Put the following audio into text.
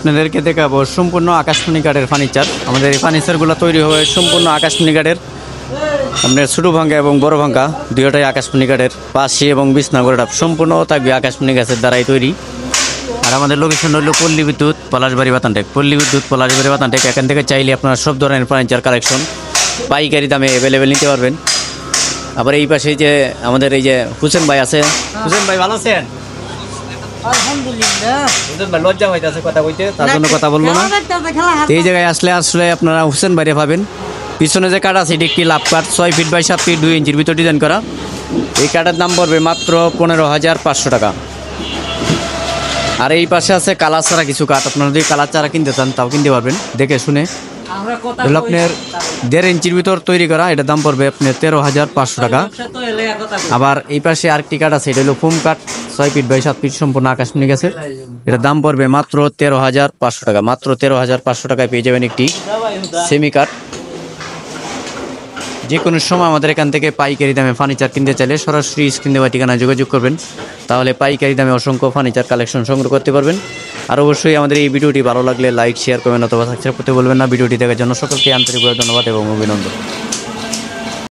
আপনাদেরকে দেখাবো সম্পূর্ণ আকাশমণি কাঠের ফার্নিচার। আমাদের এই ফার্নিচারগুলো তৈরি হবে সম্পূর্ণ আকাশমণি কাঠের। আপনার ছোটো ভাঙ্গা এবং বড় ভাঙ্গা দুইটাই আকাশমণি কাঠের। পাশি এবং বিছনাগড়টা সম্পূর্ণ থাকবে আকাশমণি গাছের দ্বারাই তৈরি। আর আমাদের লোকেশন হলো পল্লী বিদ্যুৎ পলাশবাড়ি বাতানটেক। পল্লী বিদ্যুৎ পলাশবাড়ি বাতানটেক। এখান থেকে চাইলে আপনারা সব ধরনের ফার্নিচার কালেকশন পাইকারি দামে অ্যাভেলেবেল নিতে পারবেন। আবার এই পাশে যে আমাদের এই যে হুসেন ভাই আছে। হুসেন ভাই ভালো আছেন? আলহামদুলিল্লাহ। হুসেন ভাই লজ্জা হইতেছে কথা কইতে, তার জন্য কথা বললো না। তো এই জায়গায় আসলে আপনারা হুসেন ভাইরে পাবেন। পিছনে যে কাঠ আছে এটি একটি লাভ কাঠ, 6 ফিট বাই 7 ফিট 2 ইঞ্চির ভিতর ডিজাইন করা। এই কাঠের দাম পড়বে মাত্র 15,500 টাকা। আর এই পাশে আছে কালার ছাড়া কিছু কাঠ। আপনারা যদি কালার ছাড়া কিনতে চান তাও কিনতে পারবেন দেখে শুনে। এগুলো আপনার 1.5 ইঞ্চির ভিতর তৈরি করা। এটার দাম পড়বে আপনার 13,500 টাকা। আবার এই পাশে আরেকটি কাঠ আছে, এটা হলো ফুম কাঠ, 6 ফিট বাই 7 ফিট সম্পূর্ণ আকাশমণি গাছের। এটার দাম পড়বে মাত্র 13,500 টাকা। মাত্র 13,500 টাকায় পেয়ে যাবেন একটি সেমি কাঠ। যে কোনো সময় আমাদের এখান থেকে পাইকারি দামে ফার্নিচার কিনতে চাইলে সরাসরি স্ক্রিন দেওয়া ঠিকানায় যোগাযোগ করবেন। তাহলে পাইকারি দামে অসংখ্য ফার্নিচার কালেকশন সংগ্রহ করতে পারবেন। আর অবশ্যই আমাদের এই ভিডিওটি ভালো লাগলে লাইক শেয়ার করবেন অথবা সাবস্ক্রাইব করতে বলবেন না। ভিডিওটি দেখার জন্য সকলকে আন্তরিকভাবে ধন্যবাদ এবং অভিনন্দন।